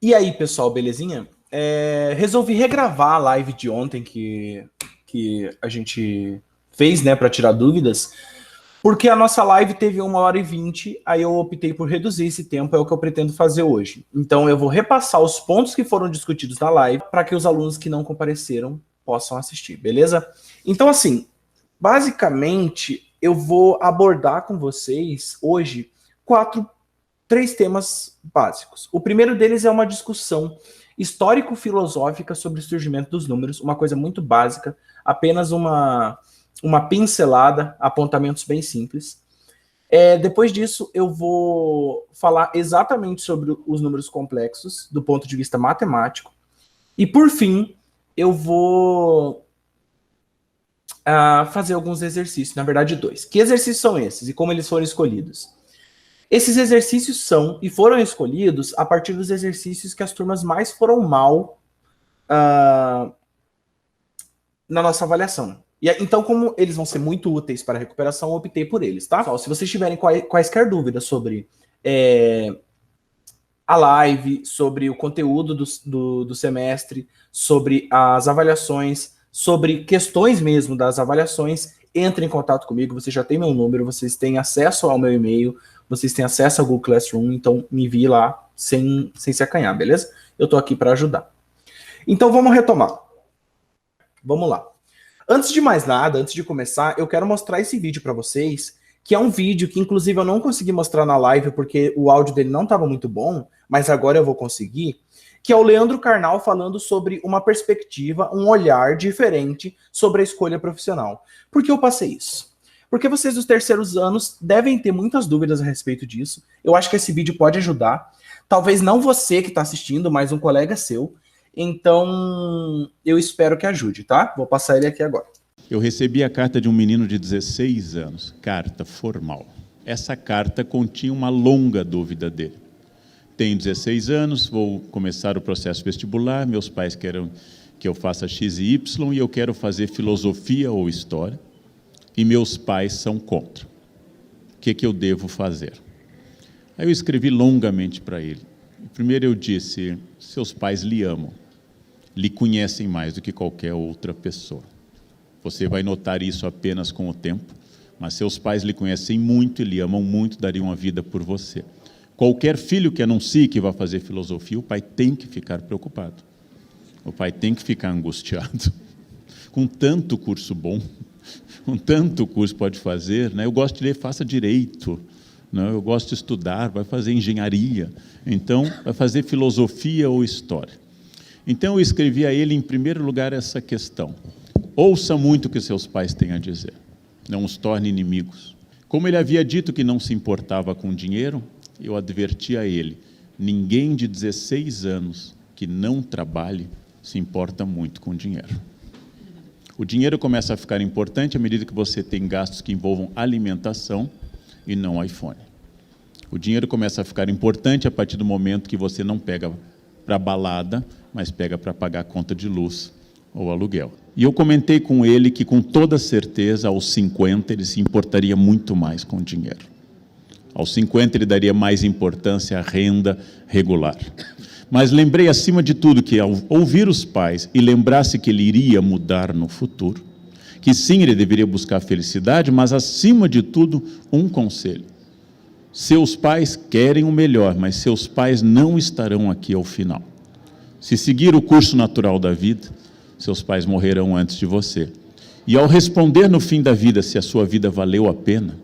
E aí, pessoal, belezinha? Resolvi regravar a live de ontem que a gente fez, né, para tirar dúvidas, porque a nossa live teve 1h20, aí eu optei por reduzir esse tempo, é o que eu pretendo fazer hoje. Então eu vou repassar os pontos que foram discutidos na live para que os alunos que não compareceram possam assistir, beleza? Então, assim, basicamente, eu vou abordar com vocês hoje três temas básicos. O primeiro deles é uma discussão histórico-filosófica sobre o surgimento dos números, uma coisa muito básica, apenas uma pincelada, apontamentos bem simples. Depois disso, eu vou falar exatamente sobre os números complexos, do ponto de vista matemático. E, por fim, eu vou fazer alguns exercícios, na verdade, dois. Que exercícios são esses e como eles foram escolhidos? Esses exercícios são e foram escolhidos a partir dos exercícios que as turmas mais foram mal na nossa avaliação. Então, como eles vão ser muito úteis para a recuperação, eu optei por eles, tá? Se vocês tiverem quaisquer dúvidas sobre a live, sobre o conteúdo do semestre, sobre as avaliações, sobre questões mesmo das avaliações, entre em contato comigo, vocês já têm meu número, vocês têm acesso ao meu e-mail, vocês têm acesso ao Google Classroom, então me envie lá sem se acanhar, beleza? Eu estou aqui para ajudar. Então vamos retomar. Vamos lá. Antes de mais nada, antes de começar, eu quero mostrar esse vídeo para vocês, que é um vídeo que inclusive eu não consegui mostrar na live porque o áudio dele não estava muito bom, mas agora eu vou conseguir, que é o Leandro Carnal falando sobre uma perspectiva, um olhar diferente sobre a escolha profissional. Por que eu passei isso? Porque vocês dos terceiros anos devem ter muitas dúvidas a respeito disso. Eu acho que esse vídeo pode ajudar. Talvez não você que está assistindo, mas um colega seu. Então, eu espero que ajude, tá? Vou passar ele aqui agora. Eu recebi a carta de um menino de 16 anos, carta formal. Essa carta continha uma longa dúvida dele. Tenho 16 anos, vou começar o processo vestibular, meus pais querem que eu faça X e Y e eu quero fazer filosofia ou história. E meus pais são contra. O que eu devo fazer? Aí eu escrevi longamente para ele. Primeiro eu disse, seus pais lhe amam, lhe conhecem mais do que qualquer outra pessoa. Você vai notar isso apenas com o tempo, mas seus pais lhe conhecem muito e lhe amam muito, dariam a vida por você. Qualquer filho que anuncie que vai fazer filosofia, o pai tem que ficar preocupado. O pai tem que ficar angustiado. Com tanto curso bom, com tanto curso pode fazer, né? Eu gosto de ler, faça direito, né? Eu gosto de estudar, vai fazer engenharia, então vai fazer filosofia ou história. Então eu escrevi a ele, em primeiro lugar, essa questão. Ouça muito o que seus pais têm a dizer, não os torne inimigos. Como ele havia dito que não se importava com dinheiro, eu adverti a ele, ninguém de 16 anos que não trabalhe se importa muito com dinheiro. O dinheiro começa a ficar importante à medida que você tem gastos que envolvam alimentação e não iPhone. O dinheiro começa a ficar importante a partir do momento que você não pega para balada, mas pega para pagar a conta de luz ou aluguel. E eu comentei com ele que, com toda certeza, aos 50, ele se importaria muito mais com dinheiro. Aos 50, ele daria mais importância à renda regular. Mas lembrei, acima de tudo, que ao ouvir os pais e lembrar-se que ele iria mudar no futuro, que sim, ele deveria buscar felicidade, mas, acima de tudo, um conselho. Seus pais querem o melhor, mas seus pais não estarão aqui ao final. Se seguir o curso natural da vida, seus pais morrerão antes de você. E ao responder no fim da vida se a sua vida valeu a pena,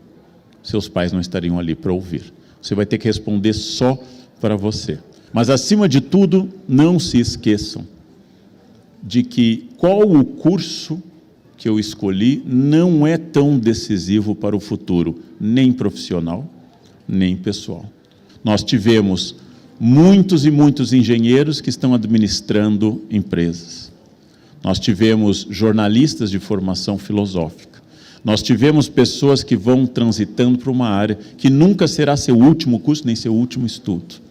seus pais não estariam ali para ouvir. Você vai ter que responder só para você. Mas, acima de tudo, não se esqueçam de que qual o curso que eu escolhi não é tão decisivo para o futuro, nem profissional, nem pessoal. Nós tivemos muitos e muitos engenheiros que estão administrando empresas. Nós tivemos jornalistas de formação filosófica. Nós tivemos pessoas que vão transitando para uma área que nunca será seu último curso, nem seu último estudo.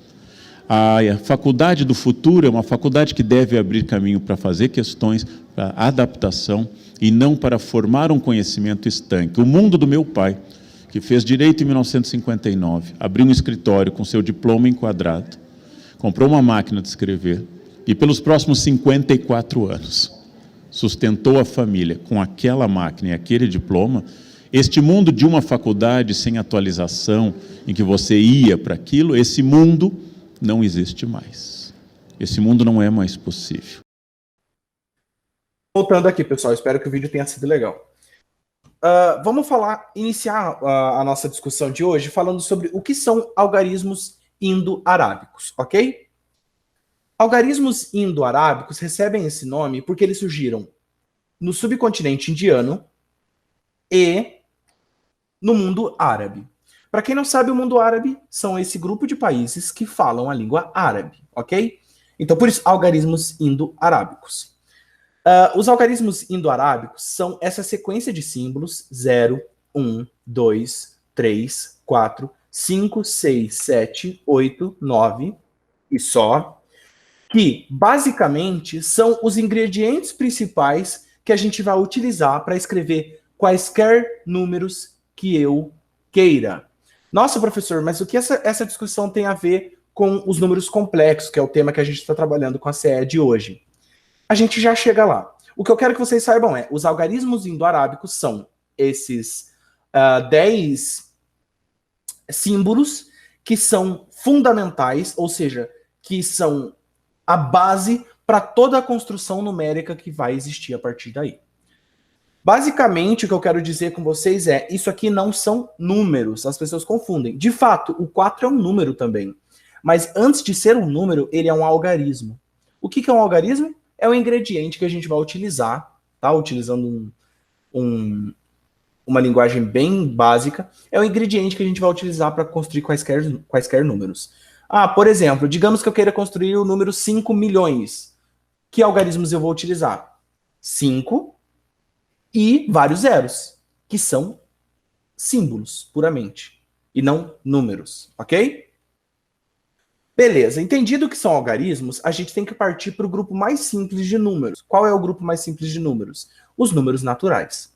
A faculdade do futuro é uma faculdade que deve abrir caminho para fazer questões, para adaptação, e não para formar um conhecimento estanque. O mundo do meu pai, que fez direito em 1959, abriu um escritório com seu diploma enquadrado, comprou uma máquina de escrever e pelos próximos 54 anos sustentou a família com aquela máquina e aquele diploma, este mundo de uma faculdade sem atualização, em que você ia para aquilo, esse mundo não existe mais. Esse mundo não é mais possível. Voltando aqui, pessoal, espero que o vídeo tenha sido legal. Vamos iniciar a nossa discussão de hoje falando sobre o que são algarismos indo-arábicos, ok? Algarismos indo-arábicos recebem esse nome porque eles surgiram no subcontinente indiano e no mundo árabe. Para quem não sabe, o mundo árabe são esse grupo de países que falam a língua árabe, ok? Então, por isso, algarismos indo-arábicos. Os algarismos indo-arábicos são essa sequência de símbolos 0, 1, 2, 3, 4, 5, 6, 7, 8, 9 e só, que basicamente são os ingredientes principais que a gente vai utilizar para escrever quaisquer números que eu queira. Nossa, professor, mas o que essa discussão tem a ver com os números complexos, que é o tema que a gente está trabalhando com a CE de hoje? A gente já chega lá. O que eu quero que vocês saibam é, os algarismos indo-arábicos são esses 10 símbolos que são fundamentais, ou seja, que são a base para toda a construção numérica que vai existir a partir daí. Basicamente, o que eu quero dizer com vocês é, isso aqui não são números, as pessoas confundem. De fato, o 4 é um número também. Mas antes de ser um número, ele é um algarismo. O que é um algarismo? É o ingrediente que a gente vai utilizar, tá? Utilizando uma linguagem bem básica, é o ingrediente que a gente vai utilizar para construir quaisquer números. Por exemplo, digamos que eu queira construir o número 5 milhões. Que algarismos eu vou utilizar? 5 e vários zeros, que são símbolos, puramente, e não números, ok? Beleza, entendido que são algarismos, a gente tem que partir para o grupo mais simples de números. Qual é o grupo mais simples de números? Os números naturais.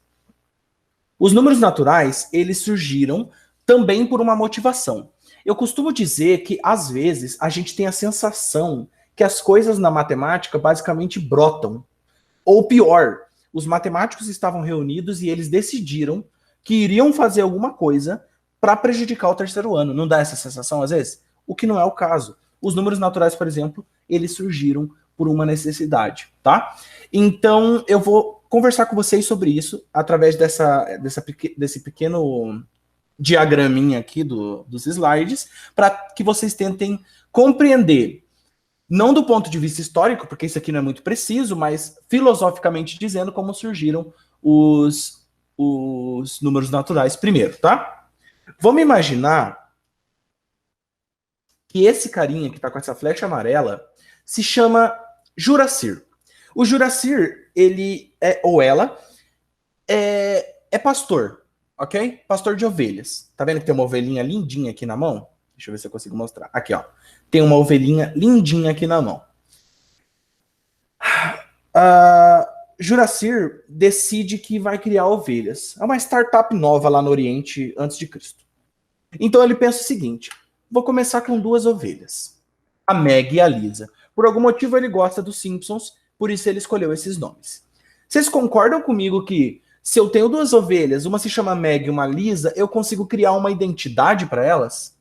Os números naturais, eles surgiram também por uma motivação. Eu costumo dizer que, às vezes, a gente tem a sensação que as coisas na matemática basicamente brotam. Ou pior, os matemáticos estavam reunidos e eles decidiram que iriam fazer alguma coisa para prejudicar o terceiro ano. Não dá essa sensação, às vezes? O que não é o caso. Os números naturais, por exemplo, eles surgiram por uma necessidade, tá? Então, eu vou conversar com vocês sobre isso através desse pequeno diagraminha aqui dos slides, para que vocês tentem compreender, não do ponto de vista histórico, porque isso aqui não é muito preciso, mas filosoficamente dizendo como surgiram os números naturais primeiro, tá? Vamos imaginar que esse carinha que tá com essa flecha amarela se chama Juracir. O Juracir, ele ou ela é pastor, ok? Pastor de ovelhas. Tá vendo que tem uma ovelhinha lindinha aqui na mão? Deixa eu ver se eu consigo mostrar. Aqui, ó. Tem uma ovelhinha lindinha aqui na mão. Juracir decide que vai criar ovelhas. É uma startup nova lá no Oriente antes de Cristo. Então ele pensa o seguinte: vou começar com 2 ovelhas, a Meg e a Lisa. Por algum motivo ele gosta dos Simpsons, por isso ele escolheu esses nomes. Vocês concordam comigo que se eu tenho 2 ovelhas, uma se chama Meg e uma Lisa, eu consigo criar uma identidade para elas?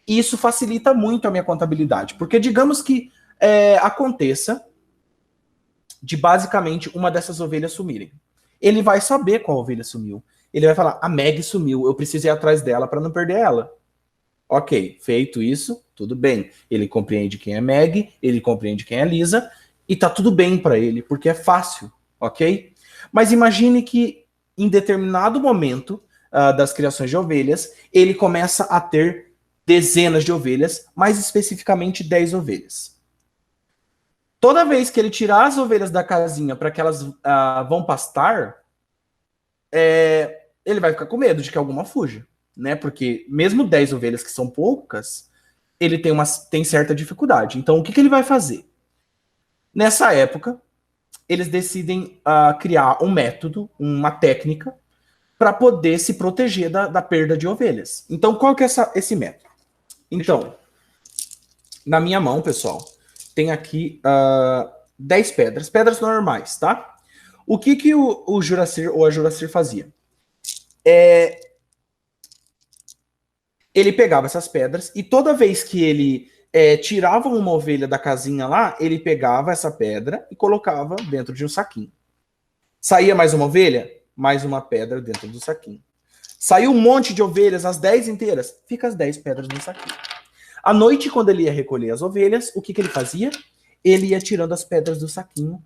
E isso facilita muito a minha contabilidade, porque digamos que aconteça de basicamente uma dessas ovelhas sumirem. Ele vai saber qual ovelha sumiu. Ele vai falar, a Meg sumiu, eu preciso ir atrás dela para não perder ela. Ok, feito isso, tudo bem. Ele compreende quem é Meg, ele compreende quem é Lisa, e tá tudo bem para ele, porque é fácil, ok? Mas imagine que em determinado momento das criações de ovelhas, ele começa a ter dezenas de ovelhas, mais especificamente 10 ovelhas. Toda vez que ele tirar as ovelhas da casinha para que elas vão pastar, ele vai ficar com medo de que alguma fuja, né? Porque mesmo 10 ovelhas, que são poucas, ele tem certa dificuldade. Então, o que ele vai fazer? Nessa época, eles decidem criar um método, uma técnica, para poder se proteger da perda de ovelhas. Então, qual que é esse método? Então, Na minha mão, pessoal, tem aqui 10 pedras. Pedras normais, tá? O que o Juracir ou a Juracir fazia? Ele pegava essas pedras e toda vez que ele tirava uma ovelha da casinha lá, ele pegava essa pedra e colocava dentro de um saquinho. Saía mais uma ovelha? Mais uma pedra dentro do saquinho. Saiu um monte de ovelhas, as 10 inteiras, fica as 10 pedras no saquinho. À noite, quando ele ia recolher as ovelhas, o que ele fazia? Ele ia tirando as pedras do saquinho.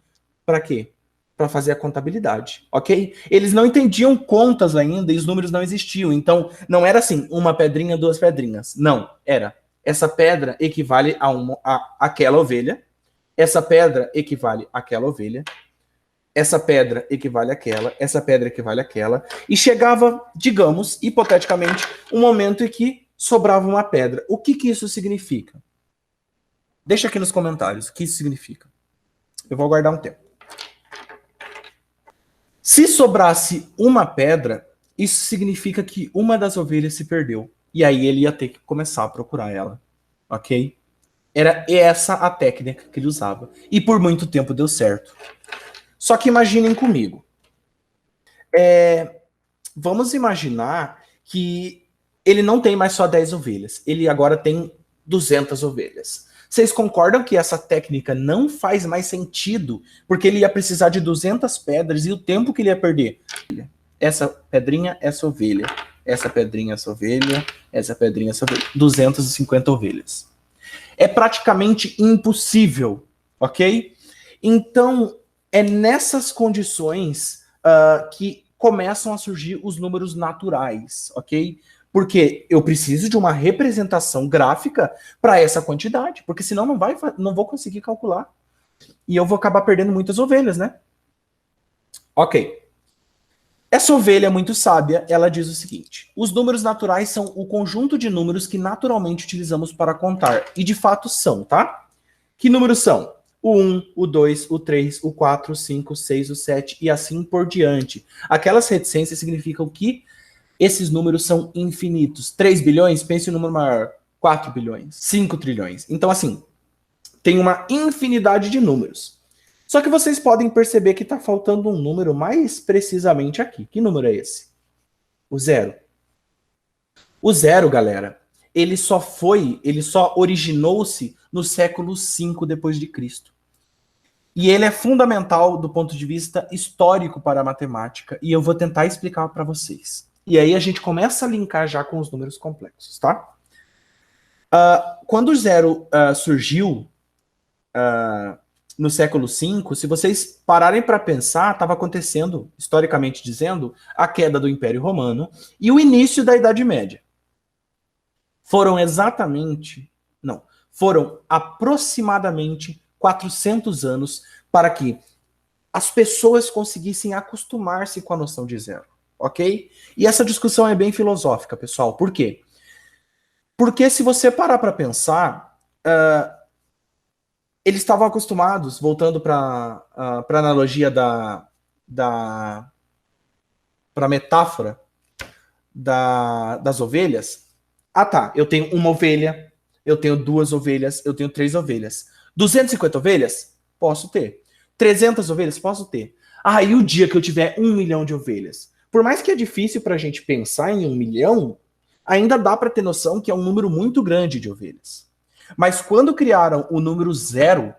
Para quê? Para fazer a contabilidade, ok? Eles não entendiam contas ainda e os números não existiam. Então, não era assim, uma pedrinha, duas pedrinhas. Não, era. Essa pedra equivale a aquela ovelha. Essa pedra equivale àquela ovelha. Essa pedra equivale àquela. Essa pedra equivale àquela. E chegava, digamos, hipoteticamente, um momento em que sobrava uma pedra. O que isso significa? Deixa aqui nos comentários o que isso significa. Eu vou aguardar um tempo. Se sobrasse uma pedra, isso significa que uma das ovelhas se perdeu. E aí ele ia ter que começar a procurar ela. Ok? Era essa a técnica que ele usava. E por muito tempo deu certo. Só que imaginem comigo. Vamos imaginar que ele não tem mais só 10 ovelhas. Ele agora tem 200 ovelhas. Vocês concordam que essa técnica não faz mais sentido? Porque ele ia precisar de 200 pedras e o tempo que ele ia perder. Essa pedrinha, essa ovelha. Essa pedrinha, essa ovelha. Essa pedrinha, essa ovelha. 250 ovelhas. É praticamente impossível, ok? Então, é nessas condições que começam a surgir os números naturais, ok? Porque eu preciso de uma representação gráfica para essa quantidade, porque senão não vou conseguir calcular. E eu vou acabar perdendo muitas ovelhas, né? Ok. Essa ovelha é muito sábia, ela diz o seguinte: os números naturais são o conjunto de números que naturalmente utilizamos para contar. E de fato são, tá? Que números são? O 1, o 2, o 3, o 4, o 5, o 6, o 7 e assim por diante. Aquelas reticências significam que esses números são infinitos. 3 bilhões, pense em um número maior. 4 bilhões, 5 trilhões. Então, assim, tem uma infinidade de números. Só que vocês podem perceber que está faltando um número mais precisamente aqui. Que número é esse? O 0. O 0, galera, ele só originou-se no século V depois de Cristo. E ele é fundamental do ponto de vista histórico para a matemática. E eu vou tentar explicar para vocês. E aí a gente começa a linkar já com os números complexos, tá? Quando o 0 surgiu no século V, se vocês pararem para pensar, estava acontecendo, historicamente dizendo, a queda do Império Romano e o início da Idade Média. Foram aproximadamente 400 anos para que as pessoas conseguissem acostumar-se com a noção de 0. Ok? E essa discussão é bem filosófica, pessoal. Por quê? Porque se você parar para pensar, eles estavam acostumados, voltando para a analogia para a metáfora das ovelhas. Tá, eu tenho uma ovelha, eu tenho 2 ovelhas, eu tenho 3 ovelhas. 250 ovelhas? Posso ter. 300 ovelhas? Posso ter. E o dia que eu tiver 1 milhão de ovelhas? Por mais que é difícil para a gente pensar em 1 milhão, ainda dá para ter noção que é um número muito grande de ovelhas. Mas quando criaram o número 0,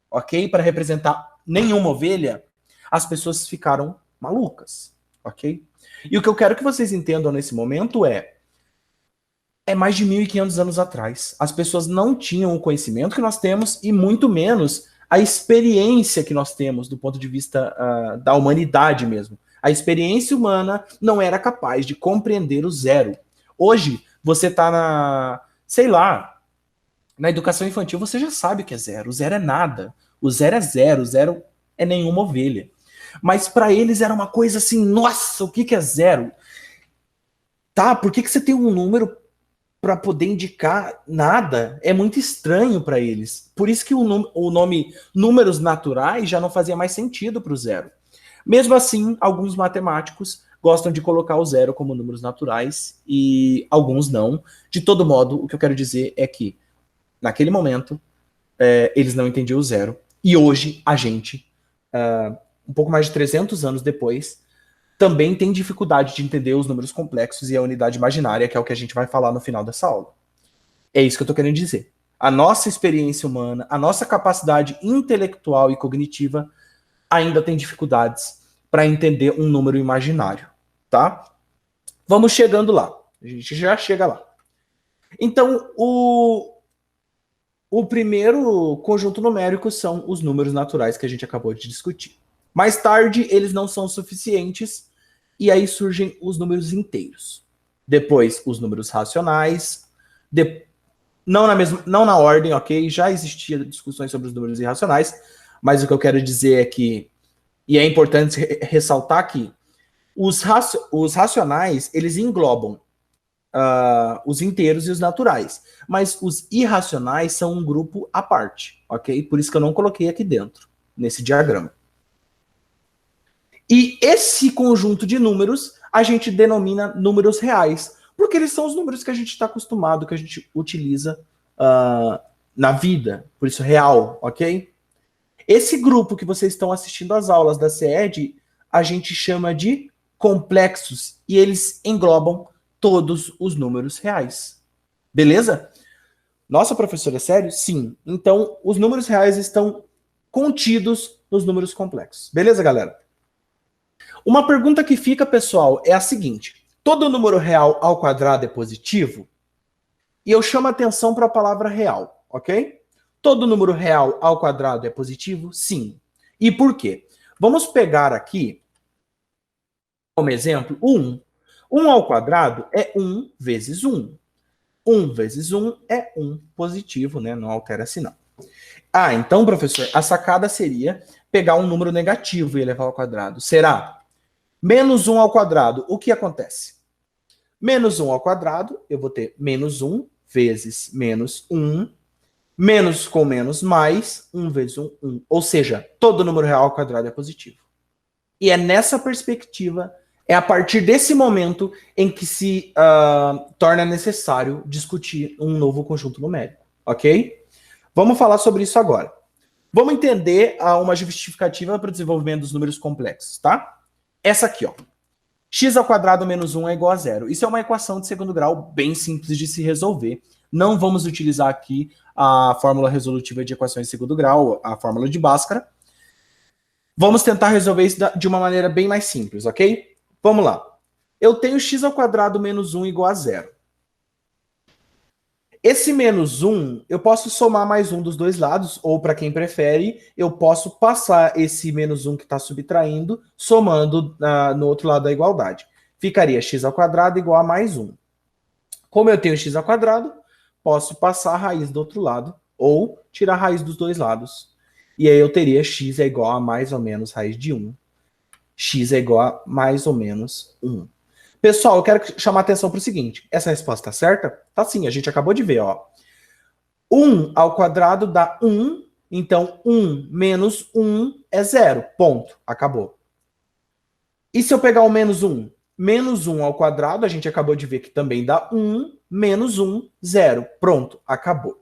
ok, para representar nenhuma ovelha, as pessoas ficaram malucas, ok? E o que eu quero que vocês entendam nesse momento é mais de 1.500 anos atrás. As pessoas não tinham o conhecimento que nós temos e muito menos a experiência que nós temos do ponto de vista da humanidade mesmo. A experiência humana não era capaz de compreender o 0. Hoje, você está na educação infantil, você já sabe o que é 0. O 0 é nada. O 0 é 0. O 0 é nenhuma ovelha. Mas para eles era uma coisa assim, nossa, o que é 0? Tá, por que você tem um número para poder indicar nada? É muito estranho para eles. Por isso que o nome números naturais já não fazia mais sentido para o 0. Mesmo assim, alguns matemáticos gostam de colocar o 0 como números naturais e alguns não. De todo modo, o que eu quero dizer é que naquele momento, eles não entendiam o zero. E hoje, a gente, um pouco mais de 300 anos depois, também tem dificuldade de entender os números complexos e a unidade imaginária, que é o que a gente vai falar no final dessa aula. É isso que eu estou querendo dizer. A nossa experiência humana, a nossa capacidade intelectual e cognitiva ainda tem dificuldades para entender um número imaginário, tá? Vamos chegando lá. A gente já chega lá. Então, o primeiro conjunto numérico são os números naturais que a gente acabou de discutir. Mais tarde, eles não são suficientes e aí surgem os números inteiros. Depois, os números racionais. Não na ordem, ok? Já existiam discussões sobre os números irracionais, mas o que eu quero dizer é que, e é importante ressaltar que os racionais, eles englobam os inteiros e os naturais, mas os irracionais são um grupo à parte, ok? Por isso que eu não coloquei aqui dentro, nesse diagrama. E esse conjunto de números a gente denomina números reais, porque eles são os números que a gente está acostumado, que a gente utiliza na vida, por isso real, ok? Esse grupo que vocês estão assistindo às aulas da CED, a gente chama de complexos, e eles englobam todos os números reais. Beleza? Nossa, professora, é sério? Sim. Então, os números reais estão contidos nos números complexos. Beleza, galera? Uma pergunta que fica, pessoal, é a seguinte. Todo número real ao quadrado é positivo? E eu chamo a atenção para a palavra real, ok? Todo número real ao quadrado é positivo? Sim. E por quê? Vamos pegar aqui, como exemplo, o 1. 1 ao quadrado é 1 vezes 1. 1 vezes 1 é 1 positivo, né? Não altera-se não. Então, professor, a sacada seria pegar um número negativo e elevar ao quadrado. Será? Menos 1 ao quadrado, o que acontece? Menos 1 ao quadrado, eu vou ter menos 1 vezes menos 1, menos com menos mais, 1 vezes 1, 1. Ou seja, todo número real ao quadrado é positivo. E é nessa perspectiva, é a partir desse momento em que se torna necessário discutir um novo conjunto numérico, ok? Vamos falar sobre isso agora. Vamos entender uma justificativa para o desenvolvimento dos números complexos, tá? Essa aqui, ó. X ao quadrado menos 1 é igual a zero. Isso é uma equação de segundo grau bem simples de se resolver. Não vamos utilizar aqui a fórmula resolutiva de equações de segundo grau, a fórmula de Bhaskara. Vamos tentar resolver isso de uma maneira bem mais simples, ok? Vamos lá. Eu tenho x ao quadrado menos 1 igual a zero. Esse menos 1, eu posso somar mais um dos dois lados, ou para quem prefere, eu posso passar esse menos 1 que está subtraindo, somando no outro lado da igualdade. Ficaria x ao quadrado igual a mais 1. Como eu tenho x ao quadrado, posso passar a raiz do outro lado, ou tirar a raiz dos dois lados. E aí eu teria x é igual a mais ou menos raiz de 1. X é igual a mais ou menos 1. Pessoal, eu quero chamar a atenção para o seguinte. Essa resposta está certa? Tá sim, a gente acabou de ver, ó. 1 ao quadrado dá 1, então 1 menos 1 é 0. Ponto. Acabou. E se eu pegar o menos 1? Menos 1 ao quadrado, a gente acabou de ver que também dá 1, menos 1, 0. Pronto. Acabou.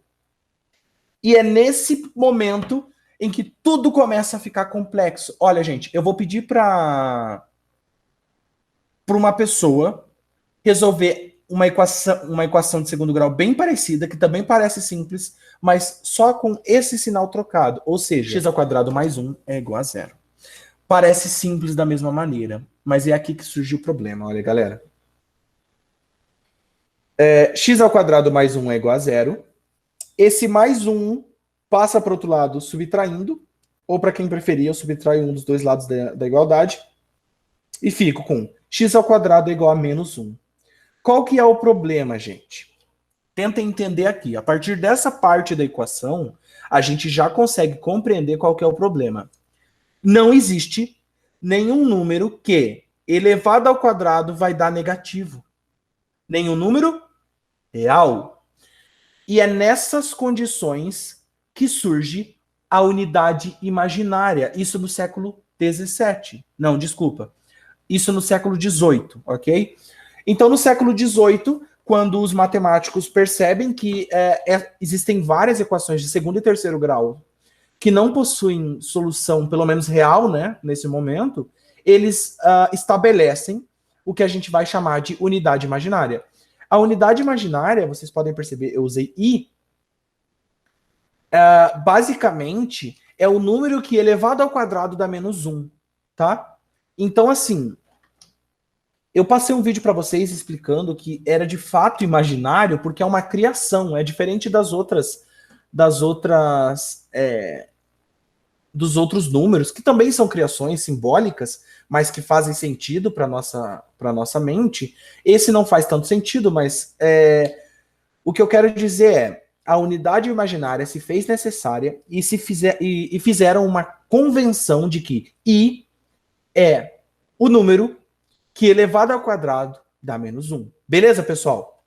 E é nesse momento em que tudo começa a ficar complexo. Olha, gente, eu vou pedir para uma pessoa resolver uma equação de segundo grau bem parecida, que também parece simples, mas só com esse sinal trocado. Ou seja, x ao quadrado mais 1 é igual a 0. Parece simples da mesma maneira, mas é aqui que surgiu o problema. Olha, galera. X ao quadrado mais 1 é igual a 0. Esse mais 1 passa para o outro lado subtraindo, ou para quem preferir, eu subtraio um dos dois lados da igualdade, e fico com x ao quadrado é igual a menos 1. Qual que é o problema, gente? Tenta entender aqui. A partir dessa parte da equação, a gente já consegue compreender qual que é o problema. Não existe nenhum número que, elevado ao quadrado, vai dar negativo. Nenhum número real. E é nessas condições que surge a unidade imaginária. Isso no século XVII. Não, desculpa. Isso no século XVIII, ok? Então, no século XVIII, quando os matemáticos percebem que existem várias equações de segundo e terceiro grau que não possuem solução, pelo menos real, né, nesse momento, eles estabelecem o que a gente vai chamar de unidade imaginária. A unidade imaginária, vocês podem perceber, eu usei I, basicamente é o número que elevado ao quadrado dá menos 1, tá? Então, assim, eu passei um vídeo para vocês explicando que era de fato imaginário porque é uma criação, é diferente dos outros números, que também são criações simbólicas, mas que fazem sentido para nossa mente. Esse não faz tanto sentido, mas o que eu quero dizer é, a unidade imaginária se fez necessária e fizeram uma convenção de que I é o número que elevado ao quadrado dá menos 1. Beleza, pessoal?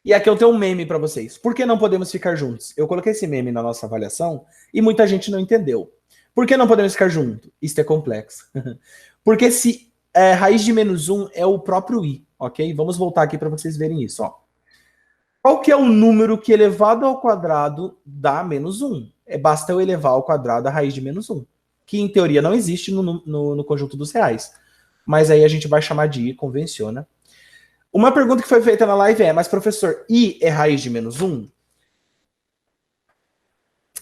E aqui eu tenho um meme para vocês. Por que não podemos ficar juntos? Eu coloquei esse meme na nossa avaliação e muita gente não entendeu. Por que não podemos ficar juntos? Isso é complexo. Porque se raiz de menos 1 é o próprio I, ok? Vamos voltar aqui para vocês verem isso, ó. Qual que é o número que elevado ao quadrado dá menos 1? Basta eu elevar ao quadrado a raiz de menos 1, que em teoria não existe no conjunto dos reais. Mas aí a gente vai chamar de I, convenciona. Uma pergunta que foi feita na live mas professor, I é raiz de menos 1?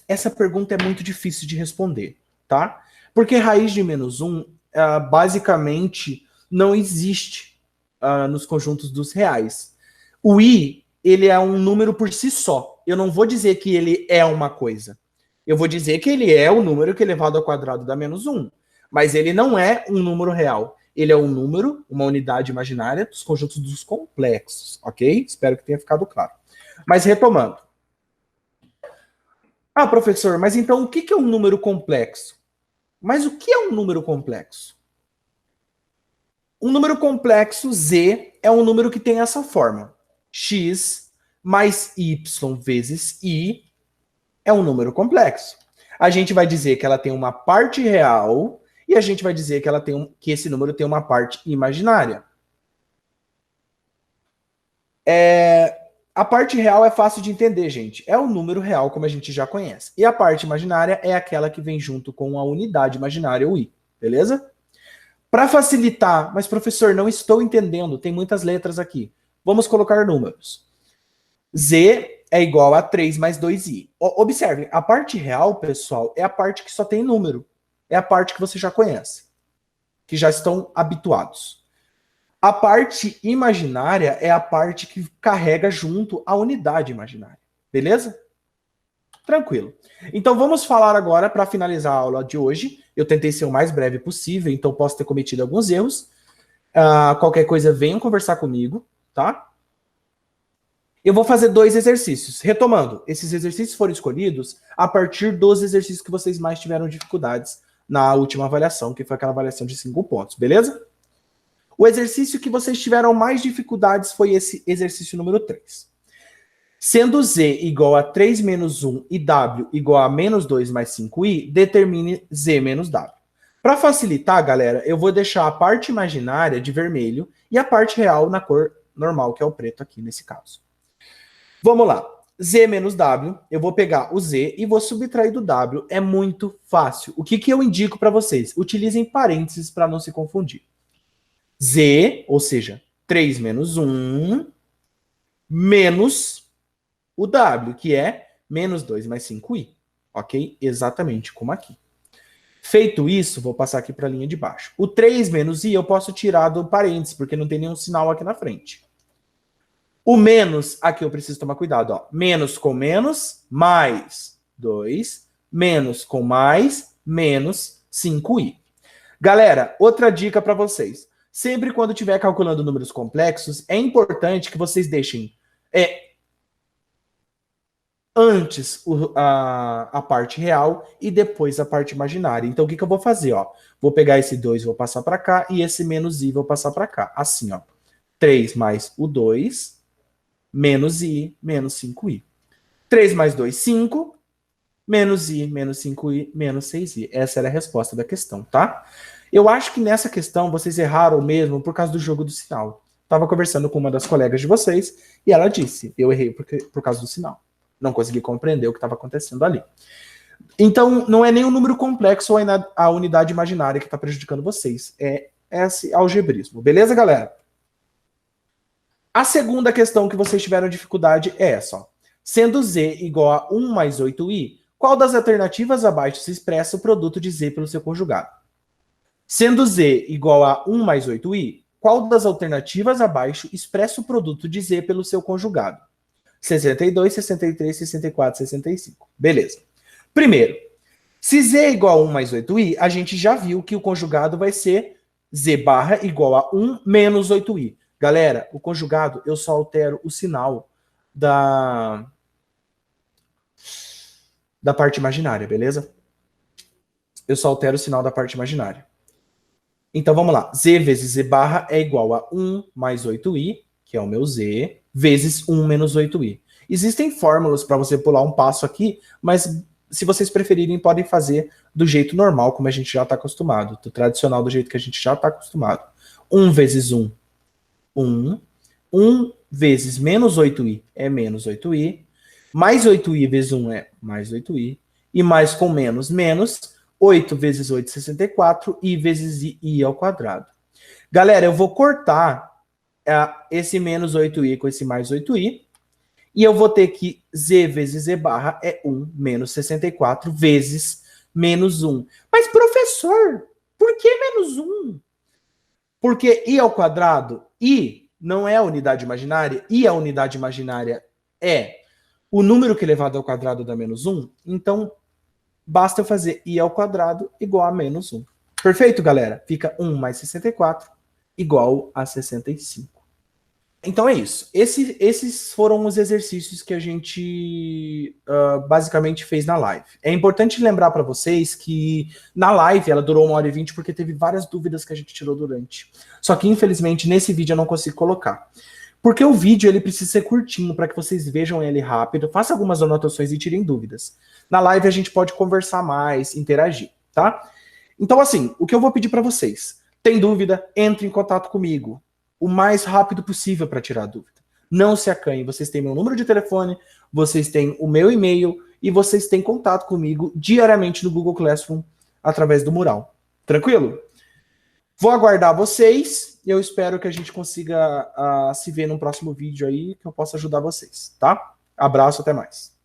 Essa pergunta é muito difícil de responder, tá? Porque raiz de menos 1, basicamente, não existe nos conjuntos dos reais. O I, ele é um número por si só. Eu não vou dizer que ele é uma coisa. Eu vou dizer que ele é o número que elevado ao quadrado dá menos 1. Mas ele não é um número real. Ele é um número, uma unidade imaginária dos conjuntos dos complexos, ok? Espero que tenha ficado claro. Mas retomando. Professor, mas então o que é um número complexo? Mas o que é um número complexo? Um número complexo, Z, é um número que tem essa forma. X mais Y vezes I é um número complexo. A gente vai dizer que ela tem uma parte real e a gente vai dizer que esse número tem uma parte imaginária. A parte real é fácil de entender, gente. É o número real, como a gente já conhece. E a parte imaginária é aquela que vem junto com a unidade imaginária, o I. Beleza? Para facilitar, mas professor, não estou entendendo, tem muitas letras aqui. Vamos colocar números. Z é igual a 3 mais 2i. Observem, a parte real, pessoal, é a parte que só tem número. É a parte que você já conhece, que já estão habituados. A parte imaginária é a parte que carrega junto a unidade imaginária. Beleza? Tranquilo. Então vamos falar agora, para finalizar a aula de hoje. Eu tentei ser o mais breve possível, então posso ter cometido alguns erros. Qualquer coisa, venham conversar comigo, tá? Eu vou fazer 2 exercícios. Retomando, esses exercícios foram escolhidos a partir dos exercícios que vocês mais tiveram dificuldades na última avaliação, que foi aquela avaliação de 5 pontos, beleza? O exercício que vocês tiveram mais dificuldades foi esse exercício número 3. Sendo Z igual a 3 menos 1 e W igual a menos 2 mais 5i, determine Z menos W. Para facilitar, galera, eu vou deixar a parte imaginária de vermelho e a parte real na cor normal, que é o preto aqui nesse caso. Vamos lá. Z menos W, eu vou pegar o Z e vou subtrair do W. É muito fácil. O que eu indico para vocês? Utilizem parênteses para não se confundir. Z, ou seja, 3 menos 1, menos o W, que é menos 2 mais 5i. Ok? Exatamente como aqui. Feito isso, vou passar aqui para a linha de baixo. O 3 menos i eu posso tirar do parênteses, porque não tem nenhum sinal aqui na frente. O menos, aqui eu preciso tomar cuidado, ó. Menos com menos, mais 2, menos com mais, menos 5i. Galera, outra dica para vocês. Sempre quando estiver calculando números complexos, é importante que vocês deixem antes a parte real e depois a parte imaginária. Então, o que eu vou fazer? Ó? Vou pegar esse 2 e vou passar para cá, e esse menos i vou passar para cá. Assim, ó. 3 mais o 2... menos i, menos 5i. 3 mais 2, 5. Menos i, menos 5i, menos 6i. Essa era a resposta da questão, tá? Eu acho que nessa questão vocês erraram mesmo por causa do jogo do sinal. Estava conversando com uma das colegas de vocês e ela disse, eu errei por causa do sinal. Não consegui compreender o que estava acontecendo ali. Então, não é nem o número complexo ou a unidade imaginária que está prejudicando vocês. É esse algebrismo. Beleza, galera? A segunda questão que vocês tiveram dificuldade é essa. Ó. Sendo z igual a 1 mais 8i, qual das alternativas abaixo se expressa o produto de z pelo seu conjugado? Sendo z igual a 1 mais 8i, qual das alternativas abaixo expressa o produto de z pelo seu conjugado? 62, 63, 64, 65. Beleza. Primeiro, se z é igual a 1 mais 8i, a gente já viu que o conjugado vai ser z barra igual a 1 menos 8i. Galera, o conjugado, eu só altero o sinal da parte imaginária, beleza? Eu só altero o sinal da parte imaginária. Então, vamos lá. Z vezes z barra é igual a 1 mais 8i, que é o meu z, vezes 1 menos 8i. Existem fórmulas para você pular um passo aqui, mas se vocês preferirem, podem fazer do jeito normal, como a gente já está acostumado. Do tradicional, do jeito que a gente já está acostumado. 1 vezes 1, 1. 1 vezes menos 8i é menos 8i. Mais 8i vezes 1 é mais 8i. E mais com menos, menos. 8 vezes 8, 64. I vezes i ao quadrado. Galera, eu vou cortar esse menos 8i com esse mais 8i. E eu vou ter que z vezes z barra é 1 menos 64 vezes menos 1. Mas, professor, por que menos 1? Porque i ao quadrado, i não é a unidade imaginária, i a unidade imaginária é o número que elevado ao quadrado dá menos 1, então basta eu fazer i ao quadrado igual a menos 1. Perfeito, galera? Fica 1 mais 64 igual a 65. Então é isso. Esses foram os exercícios que a gente basicamente fez na live. É importante lembrar para vocês que na live ela durou 1h20 porque teve várias dúvidas que a gente tirou durante. Só que infelizmente nesse vídeo eu não consigo colocar. Porque o vídeo ele precisa ser curtinho para que vocês vejam ele rápido, façam algumas anotações e tirem dúvidas. Na live a gente pode conversar mais, interagir, tá? Então assim, o que eu vou pedir para vocês? Tem dúvida? Entre em contato comigo o mais rápido possível para tirar a dúvida. Não se acanhem, vocês têm meu número de telefone, vocês têm o meu e-mail e vocês têm contato comigo diariamente no Google Classroom através do mural. Tranquilo? Vou aguardar vocês e eu espero que a gente consiga se ver num próximo vídeo aí, que eu possa ajudar vocês, tá? Abraço, até mais.